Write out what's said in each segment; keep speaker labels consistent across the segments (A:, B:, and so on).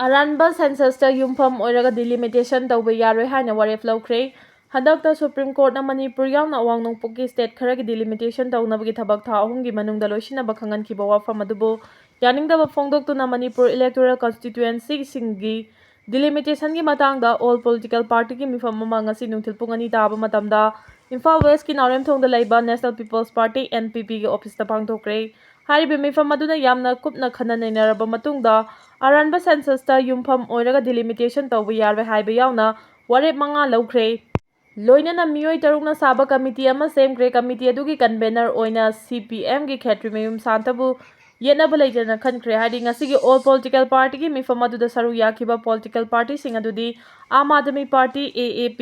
A: ꯑꯔꯥꯟꯕ ꯁꯦꯟꯁꯁꯇ ꯌꯨꯝꯐꯝ ꯑꯣꯏꯔꯒ delimitation ꯇꯧꯕ ꯌꯥꯔꯣꯏ ꯍꯥꯏꯅ ꯋꯥꯔꯦꯞ ꯂꯧꯈ꯭ꯔꯦ꯫ ꯍꯟꯗꯛꯇ ꯁꯨꯄ꯭ꯔꯤꯝ ꯀꯣꯔꯠꯅ ꯃꯅꯤꯄꯨꯔ ꯌꯥꯎꯅ ꯑꯋꯥꯡ ꯅꯣꯡꯄꯣꯛꯀꯤ ꯁ꯭ꯇꯦꯠ ꯈꯔꯒꯤ delimitation ꯇꯧꯅꯕꯒꯤ ꯊꯕꯛ ꯊꯥ 3ꯒꯤ ꯃꯅꯨꯡꯗ ꯂꯣꯏꯁꯤꯟꯅꯕ ꯈꯪꯍꯟꯈꯤꯕ ꯋꯥꯐꯝ ꯑꯗꯨꯕꯨ ꯌꯥꯅꯤꯡꯗꯕ ꯐꯣꯡꯗꯣꯛꯇꯨꯅ ꯃꯅꯤꯄꯨꯔ ꯏꯂꯦꯛꯇꯣꯔꯦꯜ ꯀꯟꯁꯇꯤꯇ꯭ꯌꯨꯑꯦꯟꯁꯤꯁꯤꯡꯒꯤ delimitation ꯒꯤ ꯃꯇꯥꯡꯗ ꯑꯣꯜ ꯄꯣꯂꯤꯇꯤꯀꯦꯜ ꯄꯥꯔꯇꯤꯒꯤ ꯃꯤꯐꯝ ꯑꯃ ꯉꯁꯤ ꯅꯨꯡꯊꯤꯜ ꯄꯨꯡ 2 ꯇꯥꯕ ꯃꯇꯝꯗ ꯏꯝꯐꯥꯜ ꯋꯦꯁꯀꯤ ꯅꯥꯎꯔꯦꯝꯊꯣꯡꯗ ꯂꯩꯕ ꯅꯦꯁꯅꯦꯜ ꯄꯤꯄꯜꯁ ꯄꯥꯔꯇꯤ (NPP)ꯒꯤ ꯑꯣꯐꯤꯁꯇ ꯄꯥꯡꯊꯣꯛꯈ꯭ꯔꯦ꯫ ꯍꯥꯏꯔꯤꯕ ꯃꯤꯐꯝ ꯑꯗꯨꯅ ꯌꯥꯝꯅ ꯀꯨꯞꯅ ꯈꯟꯅ ꯅꯩꯅꯔꯕ ꯃꯇꯨꯡꯗ ꯑꯔꯥꯟꯕ ꯁꯦꯟꯁꯁꯇ ꯌꯨꯝꯐꯝ ꯑꯣꯏꯔꯒ delimitation ꯇꯧꯕ ꯌꯥꯔꯣꯏ ꯍꯥꯏꯕ ꯌꯥꯎꯅ ꯋꯥꯔꯦꯞ 5 ꯂꯧꯈ꯭ꯔꯦ꯫ ꯂꯣꯏꯅꯅ ꯃꯤꯑꯣꯏ 6ꯅ ꯁꯥꯕ ꯀꯃꯤꯇꯤ ꯑꯃ ꯁꯦꯝꯈ꯭ꯔꯦ꯫ ꯀꯃꯤꯇꯤ ꯑꯗꯨꯒꯤ ꯀꯟꯚꯦꯅꯔ ꯑꯣꯏꯅ CPMꯒꯤ ꯈꯦꯇ꯭ꯔꯤꯃꯌꯨꯝ ꯁꯥꯟꯇꯕꯨ ꯌꯦꯠꯅꯕ ꯂꯩꯇꯅ ꯈꯟꯈ꯭ꯔꯦ꯫ ꯍꯥꯏꯗꯤ ꯉꯁꯤꯒꯤ ꯑꯣꯜ ꯄꯣꯂꯤꯇꯤꯀꯦꯜ ꯄꯥꯔꯇꯤꯒꯤ ꯃꯤꯐꯝ ꯑꯗꯨꯗ ꯁꯔꯨꯛ ꯌꯥꯈꯤꯕ ꯄꯣꯂꯤꯇꯤꯀꯦल ꯄꯥꯔꯇꯤꯁꯤꯡ ꯑꯗꯨꯗꯤ Aam Aadmi Party (AAP),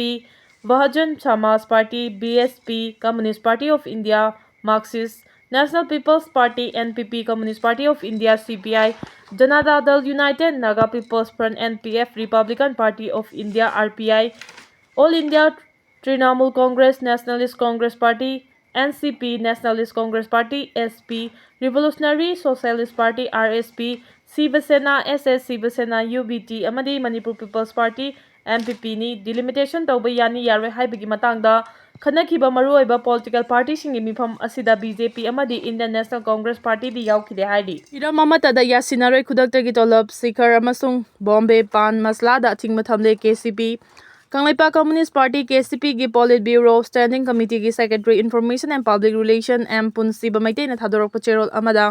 A: Bahujan Samaj Party (BSP), Communist Party of India (Marxist), National People's Party (NPP), Communist Party of India (CPI), Janata Dal United, Naga People's Front (NPF), Republican Party of India (RPI), All India Trinamool Congress, Nationalist Congress Party (NCP), Nationalist Congress Party (SP), Revolutionary Socialist Party (RSP), Shiv Sena (SS), Shiv Sena (UBT) ꯑꯃꯗꯤ Manipur People's Party (MPP)ꯅꯤ꯫ delimitation ꯇꯧꯕ ꯌꯥꯅꯤ ꯌꯥꯔꯣꯏ ꯍꯥꯏꯕꯒꯤ ꯃꯇꯥꯡꯗ ꯈꯟꯅꯈꯤꯕ ꯃꯔꯨꯑꯣꯏꯕ political ꯄꯥꯔꯇꯤꯁꯤꯡꯒꯤ ꯃꯤꯐꯝ ꯑꯁꯤꯗ BJP ꯑꯃꯗꯤ ꯏꯟꯗꯤꯌꯟ ꯅꯦꯁꯅꯦꯜ ꯀꯣꯡꯒ꯭ꯔꯦꯁ ꯄꯥꯔꯇꯤꯗꯤ ꯌꯥꯎꯈꯤꯗꯦ ꯍꯥꯏꯔꯤ꯫ ꯍꯤꯔꯝ ꯑꯃꯠꯇꯗ ꯌꯥꯁꯤꯟꯅꯔꯣꯏ ꯈꯨꯗꯛꯇꯒꯤ ꯇꯣꯂꯞ, ꯁꯤꯈꯔ ꯑꯃꯁꯨꯡ ꯕꯣꯝꯕꯦ ꯄꯥꯟ ꯃꯁꯂꯥꯗ ꯑꯊꯤꯡꯕ ꯊꯝꯂꯦ ꯀꯦꯁꯤꯄꯤ꯫ ꯀꯪꯂꯩꯄꯥꯛ ꯀꯝꯃ꯭ꯌꯨꯅꯤꯁꯠ ꯄꯥꯔꯇꯤ (KCP)ꯒꯤ ꯄꯣꯂꯤꯠ ꯕ꯭ꯌꯨꯔꯣ ꯁ꯭ꯇꯦꯟꯗꯤꯡ ꯀꯝꯃꯤꯇꯤꯒꯤ secretary information and public relation (M. ꯄꯨꯟꯁꯤꯕ ꯃꯩꯇꯩꯅ ꯊꯥꯗꯣꯔꯛꯄ ꯆꯦꯔꯣꯜ ꯑꯃꯗ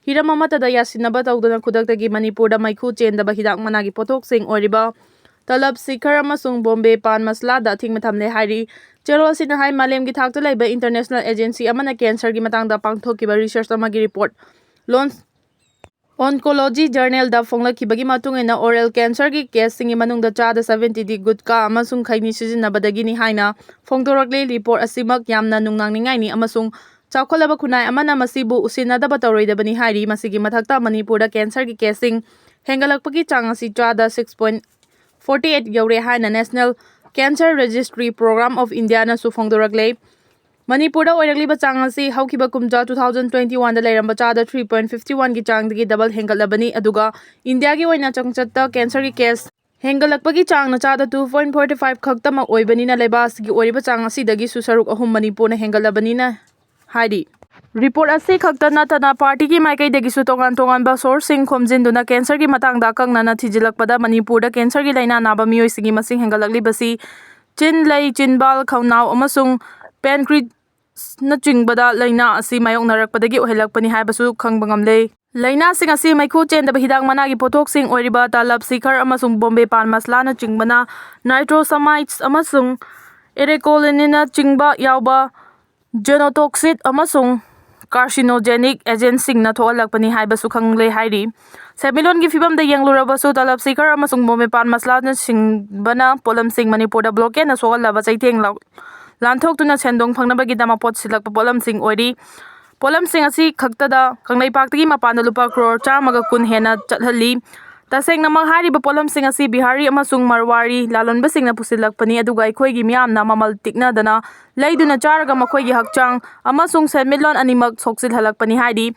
A: ꯍꯤꯔꯝ ꯑꯃꯠꯇꯗ ꯌꯥꯁꯤꯟꯅꯕ ꯇꯧꯗꯅ ꯈꯨꯗꯛꯇꯒꯤ ꯃꯅꯤꯄꯨꯔꯗ ꯃꯩꯈꯨ ꯆꯦꯟꯗꯕ ꯍꯤꯗꯥꯛ ꯃꯅꯥꯒꯤ ꯄꯣꯠꯊꯣꯛꯁꯤꯡ ꯑꯣꯏꯔꯤꯕ ꯇꯂꯕ, ꯁꯤꯈꯔ ꯑꯃꯁꯨꯡ ꯕꯣꯝꯕꯦ ꯄꯥꯟ ꯃꯁꯂꯥꯗ ꯑꯊꯤꯡꯕ ꯊꯝꯂꯦ ꯍꯥꯏꯔꯤ꯫ ꯆꯦꯔꯣꯜ ꯑꯁꯤꯅ ꯍꯥꯏ ꯃꯥꯂꯦꯝꯒꯤ ꯊꯥꯛꯇ ꯂꯩꯕ ꯏꯟꯇꯔꯅꯦꯁꯅꯦꯜ ꯑꯦꯖꯦꯟꯁꯤ ꯑꯃꯅ ꯀꯦꯟꯁꯔꯒꯤ ꯃꯇꯥꯡꯗ ꯄꯥꯡꯊꯣꯛꯈꯤꯕ ꯔꯤꯁꯔꯆ ꯑꯃꯒꯤ ꯔꯤꯄꯣꯔꯠ ꯂꯣꯟꯆ ꯑꯣꯟꯀꯣꯂꯣꯖꯤ ꯖꯔꯅꯦꯜꯗ ꯐꯣꯡꯂꯛꯈꯤꯕꯒꯤ ꯃꯇꯨꯡꯏꯟꯅ ꯑꯣꯔꯦꯜ ꯀꯦꯟꯁꯔꯒꯤ ꯀꯦꯁꯁꯤꯡꯒꯤ ꯃꯅꯨꯡꯗ ꯆꯥꯗ 70ꯗꯤ ꯒꯨꯠꯀꯥ ꯑꯃꯁꯨꯡ ꯈꯩꯅꯤ ꯁꯤꯖꯤꯟꯅꯕꯗꯒꯤꯅꯤ ꯍꯥꯏꯅ ꯐꯣꯡꯗꯣꯔꯛꯂꯤ꯫ ꯔꯤꯄꯣꯔꯠ ꯑꯁꯤꯃꯛ ꯌꯥꯝꯅ ꯅꯨꯡꯅꯥꯡꯅꯤꯡꯉꯥꯏꯅꯤ ꯑꯃꯁꯨꯡ ꯆꯥꯎꯈꯠꯂꯕ ꯈꯨꯟꯅꯥꯏ ꯑꯃꯅ ꯃꯁꯤꯕꯨ ꯎꯁꯤꯟꯅꯗꯕ ꯇꯧꯔꯣꯏꯗꯕꯅꯤ ꯍꯥꯏꯔꯤ꯫ ꯃꯁꯤꯒꯤ ꯃꯊꯛꯇ ꯃꯅꯤꯄꯨꯔꯗ ꯀꯦꯟꯁꯔꯒꯤ ꯀꯦꯁꯁꯤꯡ ꯍꯦꯟꯒꯠꯂꯛꯄꯒꯤ ꯆꯥꯡ ꯑꯁꯤ ꯆꯥꯗ 6.48 ꯌꯧꯔꯦ ꯍꯥꯏꯅ ꯅꯦꯁꯅꯦꯜ ꯀꯦꯟꯁꯔ ꯔꯦꯖꯤꯁꯇ꯭ꯔꯤ ꯄ꯭ꯔꯣꯒ꯭ꯔꯥꯝ ꯑꯣꯐ ꯏꯟꯗꯤꯌꯥꯅꯁꯨ ꯐꯣꯡꯗꯣꯔꯛꯂꯦ꯫ ꯃꯅꯤꯄꯨꯔꯗ ꯑꯣꯏꯔꯛꯂꯤꯕ ꯆꯥꯡ ꯑꯁꯤ ꯍꯧꯈꯤꯕ ꯀꯨꯝꯖꯥ 2021ꯗ ꯂꯩꯔꯝꯕ ꯆꯥꯗ 3.51ꯒꯤ ꯆꯥꯡꯗꯒꯤ ꯗꯕꯜ ꯍꯦꯟꯒꯠꯂꯕꯅꯤ꯫ ꯑꯗꯨꯒ ꯏꯟꯗꯤꯌꯥꯒꯤ ꯑꯣꯏꯅ ꯆꯥꯡꯆꯠꯇ ꯀꯦꯟꯁꯔꯒꯤ ꯀꯦꯁ ꯍꯦꯟꯒꯠꯂꯛꯄꯒꯤ ꯆꯥꯡꯅ ꯆꯥꯗ 2.45 ꯈꯛꯇꯃꯛ ꯑꯣꯏꯕꯅꯤꯅ ꯂꯩꯕꯥꯛ ꯑꯁꯤꯒꯤ ꯑꯣꯏꯔꯤꯕ ꯆꯥꯡ ꯑꯁꯤꯗꯒꯤꯁꯨ ꯁꯔꯨꯛ 3 ꯃꯅꯤꯄꯨꯔꯅ ꯍꯦꯟꯒꯠꯂꯕꯅꯤꯅ ꯍꯥꯏꯔꯤ꯫ ꯔꯤꯄꯣꯔꯠ ꯑꯁꯤ ꯈꯛꯇ ꯅꯠꯇꯅ ꯄꯥꯔꯇꯤꯒꯤ ꯃꯥꯏꯀꯩꯗꯒꯤꯁꯨ ꯇꯣꯉꯥꯟ-ꯇꯣꯉꯥꯟꯕ ꯁꯣꯔꯁꯁꯤꯡ ꯈꯣꯝꯖꯤꯟꯗꯨꯅ ꯀꯦꯟꯁꯔꯒꯤ ꯃꯇꯥꯡꯗ ꯑꯀꯛꯅꯅ ꯊꯤꯖꯤꯜꯂꯛꯄꯗ ꯃꯅꯤꯄꯨꯔꯗ ꯀꯦꯟꯁꯔꯒꯤ ꯂꯥꯏꯅꯥ ꯅꯥꯕ ꯃꯤꯑꯣꯏꯁꯤꯡꯒꯤ ꯃꯁꯤꯡ ꯍꯦꯟꯒꯠꯂꯛꯂꯤꯕꯁꯤ ꯆꯤꯟ, ꯂꯩ, ꯆꯤꯟꯕꯥꯜ, ꯈꯧꯅꯥꯎ ꯑꯃꯁꯨꯡ ꯄꯦꯟꯀ꯭ꯔꯤꯖꯅꯆꯤꯡꯕꯗ ꯂꯥꯏꯅꯥ ꯑꯁꯤ ꯃꯥꯌꯣꯛꯅꯔꯛꯄꯗꯒꯤ ꯑꯣꯏꯍꯜꯂꯛꯄꯅꯤ ꯍꯥꯏꯕꯁꯨ ꯈꯪꯕ ꯉꯝꯂꯦ꯫ ꯂꯥꯏꯅꯥꯁꯤꯡ ꯑꯁꯤ ꯃꯩꯈꯨ ꯆꯦꯟꯗꯕ ꯍꯤꯗꯥꯛ ꯃꯅꯥꯒꯤ ꯄꯣꯠꯊꯣꯛꯁꯤꯡ ꯑꯣꯏꯔꯤꯕ ꯇꯂꯕ, ꯁꯤꯈꯔ ꯑꯃꯁꯨꯡ ꯕꯣꯝꯕꯦ ꯄꯥꯟ ꯃꯁꯂꯥꯅꯆꯤꯡꯕꯅ ꯅꯥꯏꯇ꯭ꯔꯣꯁꯥꯃꯥꯏꯗꯁ ꯑꯃꯁꯨꯡ ꯑꯦꯔꯦꯀꯣꯂꯤꯅꯆꯤꯡꯕ ꯌꯥꯎꯕ ꯖꯦꯅꯣꯇꯣꯛꯁꯤꯛ ꯑꯃꯁꯨꯡ ꯀꯥꯔꯁꯤꯅꯣꯖꯦꯅꯤꯛ ꯑꯦꯖꯦꯟꯠꯁꯤꯡꯅ ꯊꯣꯛꯍꯜꯂꯛꯄꯅꯤ ꯍꯥꯏꯕꯁꯨ ꯈꯪꯂꯦ ꯍꯥꯏꯔꯤ꯫ ꯁꯦꯟꯃꯤꯠꯂꯣꯟꯒꯤ ꯐꯤꯚꯝꯗ ꯌꯦꯡꯂꯨꯔꯕꯁꯨ ꯇꯂꯕ, ꯁꯤꯈꯔ ꯑꯃꯁꯨꯡ ꯕꯣꯝꯕꯦ ꯄꯥꯟ ꯃꯁꯂꯥꯅꯆꯤꯡꯕꯅ ꯄꯣꯠꯂꯝꯁꯤꯡ ꯃꯅꯤꯄꯨꯔꯗ ꯕ꯭ꯂꯣꯀꯦꯗꯅ ꯁꯣꯛꯍꯜꯂꯕ ꯆꯩꯊꯦꯡ ꯂꯥꯟꯊꯣꯛꯇꯨꯅ ꯁꯦꯟꯗꯣꯡ ꯐꯪꯅꯕꯒꯤꯗꯃꯛ ꯄꯣꯠ ꯁꯤꯠꯂꯛꯄ ꯄꯣꯠꯂꯝꯁꯤꯡ ꯑꯣꯏꯔꯤ꯫ ꯄꯣꯠꯂꯝꯁꯤꯡ ꯑꯁꯤ ꯈꯛꯇꯗ ꯀꯪꯂꯩꯄꯥꯛꯇꯒꯤ ꯃꯄꯥꯟꯗ ꯂꯨꯄꯥ ꯀ꯭ꯔꯣꯔ 110 ꯍꯦꯟꯅ ꯆꯠꯍꯜꯂꯤ꯫ ꯇꯁꯦꯡꯅꯃꯛ ꯍꯥꯏꯔꯤꯕ ꯄꯣꯠꯂꯝꯁꯤꯡ ꯑꯁꯤ ꯕꯤꯍꯥꯔꯤ ꯑꯃꯁꯨꯡ ꯃꯔꯋꯥꯔꯤ ꯂꯂꯣꯟꯕꯁꯤꯡꯅ ꯄꯨꯁꯤꯜꯂꯛꯄꯅꯤ ꯑꯗꯨꯒ ꯑꯩꯈꯣꯏꯒꯤ ꯃꯤꯌꯥꯝꯅ ꯃꯃꯜ ꯇꯤꯛꯅꯗꯅ ꯂꯩꯗꯨꯅ ꯆꯥꯔꯒ ꯃꯈꯣꯏꯒꯤ ꯍꯛꯆꯥꯡ ꯑꯃꯁꯨꯡ ꯁꯦꯟꯃꯤꯠꯂꯣꯟ ꯑꯅꯤꯃꯛ ꯁꯣꯛꯆꯤꯜꯍꯜꯂꯛꯄꯅꯤ ꯍꯥꯏꯔꯤ꯫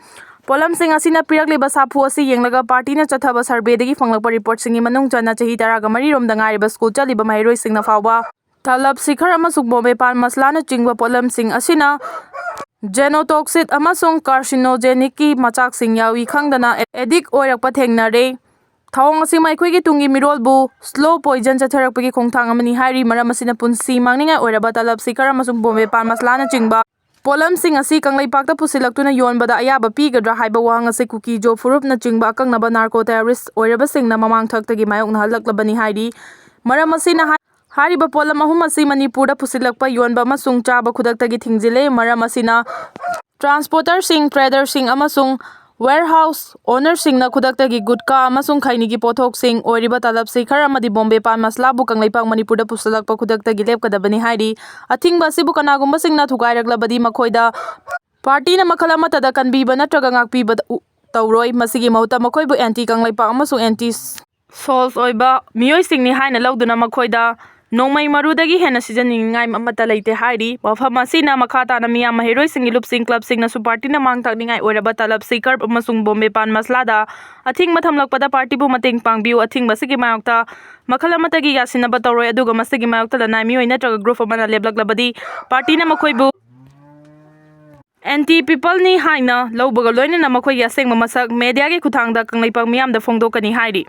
A: ꯄꯣꯠꯂꯝꯁꯤꯡ ꯑꯁꯤꯅ ꯄꯤꯔꯛꯂꯤꯕ ꯁꯥꯐꯨ ꯑꯁꯤ ꯌꯦꯡꯂꯒ ꯄꯥꯔꯇꯤꯅ ꯆꯠꯊꯕ ꯁꯔꯚꯦꯗꯒꯤ ꯐꯪꯂꯛꯄ ꯔꯤꯄꯣꯔꯠꯁꯤꯡꯒꯤ ꯃꯅꯨꯡ ꯆꯟꯅ ꯆꯍꯤ 13ꯔꯣꯝꯗ ꯉꯥꯏꯔꯤꯕ ꯁ꯭ꯀꯨꯜ ꯆꯠꯂꯤꯕ ꯃꯍꯩꯔꯣꯏꯁꯤꯡꯅ ꯐꯥꯎꯕ ꯇꯂꯕ, ꯁꯤꯈꯔ ꯑꯃꯁꯨꯡ ꯕꯣꯝꯕꯦ ꯄꯥꯟ ꯃꯁꯂꯥꯅꯆꯤꯡꯕ ꯄꯣꯠꯂꯝꯁꯤꯡ ꯑꯁꯤꯅ ꯖꯦꯅꯣꯇꯣꯛꯁꯤꯛ ꯑꯃꯁꯨꯡ ꯀꯥꯔꯁꯤꯅꯣꯖꯦꯅꯤꯛꯀꯤ ꯃꯆꯥꯛꯁꯤꯡ ꯌꯥꯎꯏ ꯈꯪꯗꯅ ꯑꯦꯗꯤꯛ ꯑꯣꯏꯔꯛꯄ ꯊꯦꯡꯅꯔꯦ꯫ ꯊꯧꯑꯣꯡ ꯑꯁꯤ ꯑꯩꯈꯣꯏꯒꯤ ꯇꯨꯡꯒꯤ ꯃꯤꯔꯣꯜꯕꯨ ꯁ꯭ꯂꯣ ꯄꯣꯏꯖꯟ ꯆꯠꯊꯔꯛꯄꯒꯤ ꯈꯣꯡꯊꯥꯡ ꯑꯃꯅꯤ ꯍꯥꯏꯔꯤ꯫ ꯃꯔꯝ ꯑꯁꯤꯅ ꯄꯨꯟꯁꯤ ꯃꯥꯡꯅꯤꯡꯉꯥꯏ ꯑꯣꯏꯔꯕ ꯇꯂꯕ, ꯁꯤꯈꯔ ꯑꯃꯁꯨꯡ ꯕꯣꯝꯕꯦ ꯄꯥꯟ ꯃꯁꯂꯥꯅꯆꯤꯡꯕ ꯄꯣꯠꯂꯝꯁꯤꯡ ꯑꯁꯤ ꯀꯪꯂꯩꯄꯥꯛꯇ ꯄꯨꯁꯤꯜꯂꯛꯇꯨꯅ ꯌꯣꯟꯕꯗ ꯑꯌꯥꯕ ꯄꯤꯒꯗ꯭ꯔꯥ ꯍꯥꯏꯕ ꯋꯥꯍꯪ ꯑꯁꯤ ꯀꯨꯀꯤ, ꯖꯣ ꯐꯨꯔꯨꯞꯅꯆꯤꯡꯕ ꯑꯀꯛꯅꯕ ꯅꯥꯔꯀꯣ ꯇꯦꯔꯣꯔꯤꯁꯠ ꯑꯣꯏꯔꯕꯁꯤꯡꯅ ꯃꯃꯥꯡ ꯊꯛꯇꯒꯤ ꯃꯥꯌꯣꯛꯅꯍꯜꯂꯛꯂꯕꯅꯤ ꯍꯥꯏꯔꯤ꯫ ꯃꯔꯝ ꯑꯁꯤꯅ ꯍꯥꯏꯔꯤꯕ ꯄꯣꯠꯂꯝ 3 ꯑꯁꯤ ꯃꯅꯤꯄꯨꯔꯗ ꯄꯨꯁꯤꯜꯂꯛꯄ, ꯌꯣꯟꯕ ꯑꯃꯁꯨꯡ ꯆꯥꯕ ꯈꯨꯗꯛꯇꯒꯤ ꯊꯤꯡꯖꯤꯜꯂꯦ꯫ ꯃꯔꯝ ꯑꯁꯤꯅ ꯇ꯭ꯔꯥꯟꯁꯄꯣꯔꯇꯔꯁꯤꯡ, ꯇ꯭ꯔꯦꯗꯔꯁꯤꯡ ꯑꯃꯁꯨꯡ ꯋꯦꯌꯔꯍꯥꯎꯁ ꯑꯣꯅꯔꯁꯤꯡꯅ ꯈꯨꯗꯛꯇꯒꯤ ꯒꯨꯠꯀꯥ ꯑꯃꯁꯨꯡ ꯈꯩꯅꯤꯒꯤ ꯄꯣꯠꯊꯣꯛꯁꯤꯡ ꯑꯣꯏꯔꯤꯕ ꯇꯂꯕ, ꯁꯤꯈꯔ ꯑꯃꯗꯤ ꯕꯣꯝꯕꯦ ꯄꯥꯟ ꯃꯁꯂꯥꯕꯨ ꯀꯪꯂꯩꯄꯥꯛ (ꯃꯅꯤꯄꯨꯔꯗ) ꯄꯨꯁꯤꯜꯂꯛꯄ ꯈꯨꯗꯛꯇꯒꯤ ꯂꯦꯞꯀꯗꯕꯅꯤ ꯍꯥꯏꯔꯤ꯫ ꯑꯊꯤꯡꯕ ꯑꯁꯤꯕꯨ ꯀꯅꯥꯒꯨꯝꯕꯁꯤꯡꯅ ꯊꯨꯒꯥꯏꯔꯛꯂꯕꯗꯤ ꯃꯈꯣꯏꯗ ꯄꯥꯔꯇꯤꯅ ꯃꯈꯜ ꯑꯃꯠꯇꯗ ꯀꯟꯕꯤꯕ ꯅꯠꯇ꯭ꯔꯒ ꯉꯥꯛꯄꯤꯕ ꯇꯧꯔꯣꯏ꯫ ꯃꯁꯤꯒꯤ ꯃꯍꯨꯠꯇ ꯃꯈꯣꯏꯕꯨ ꯑꯦꯟꯇꯤ ꯀꯪꯂꯩꯄꯥꯛ ꯑꯃꯁꯨꯡ ꯑꯦꯟꯇꯤ ꯁꯣꯜꯖ ꯑꯣꯏꯕ ꯃꯤꯑꯣꯏꯁꯤꯡꯅꯤ ꯍꯥꯏꯅ ꯂꯧꯗꯨꯅ ꯃꯈꯣꯏꯗ Nongmai marudagi hena sijaningai amata leite hairi wafam asina makha tana miyam mahiroi singi lupsing club singna su party na mang takningai oiraba talab sikar amasung bombe pan maslada athing matham lakpada party bu mating pangbiu athing basigi mayokta makhala matagi yasinaba toroi aduga masigi mayokta lanai mi oina traga group amana leblaklabadi party na makhoi anti people ni haina lawbaga loina na makhoi yaseng masak media gi kuthangda kanglai pang miyam da phongdokani hairi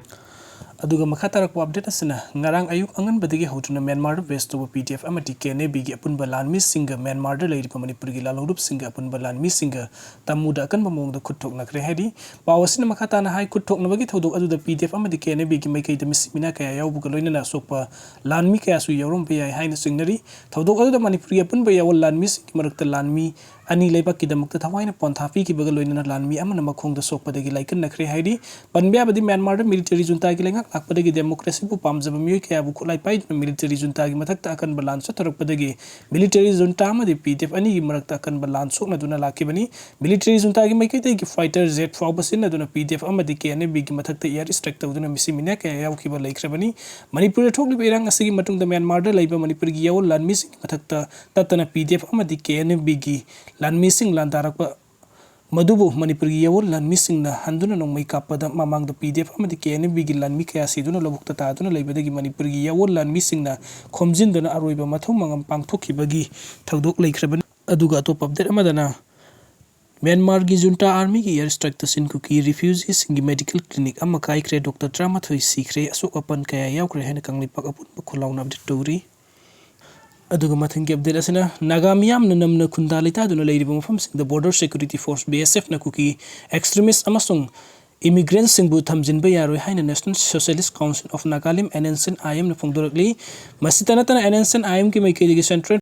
B: aduga makatarak update asina ngarang ayuk angan badigi hotuna Myanmar best of PDF amati kene bigi apun balan mi singa Myanmar da leiri Manipur gi lalurup singa apun balan mi singa tamuda kan mamong da kutok nakre hedi pawasina makata na hai kutok na bagi thodok aduda PDF amati kene bigi mai kai da mismina kaya yaw buga loina na sokpa lan mi kaya su yawrom pe ai haina singnari thodok aduda Manipur gi apun ba yawol lan mi singi marakta lan mi ani leibak ki damakta thawaina ponthapi ki baga loina na lan mi amana makhong da sokpa dagi laikan nakre haidi panbya badi Myanmar da military junta gi lenga akpadagi democracy bu pamjaba mioi kaya bu khulai pai military junta gi mathakta akan balan so tharakpadagi military junta ma de PDF ani gi marakta akan balan sok na duna lakibani military junta gi maikai gi fighter jet fawbasin na duna PDF amadi KNB gi mathakta air strike tawduna misimina kaya yaw ki ba laikhrabani Manipur thokli berang asigi matung da Myanmar da laiba Manipur gi yaw lan missing mathakta tatana PDF amadi KNB gi lan missing lan tarakpa Madubo Manipur gi yawol lan missing na handuna nong mai kapada mamang da PDF amadi KNB gi lan mi kaya siduna lobukta ta duna laibada gi Manipur gi yawol lan missing na khomjin duna aroiba mathum mangam pangthokki bagi thaudok laikhrabani aduga top update amadana Myanmar gi junta army gi air strike tasin Kuki refugees gi medical clinic amma kai kre Dr. Tramathoi sikre asok apan kaya yaukre hen kanglipak apun khulauna update tori aduga mathangi update asina nagamiyam namna khundalita duna leiriba mafam sing the border security force BSF na Kuki extremist amasung immigrants singbu thamjinba yaroi haina National Socialist Council of Nagaland Nscn na phongdorakli masitana Nscn ki maikei central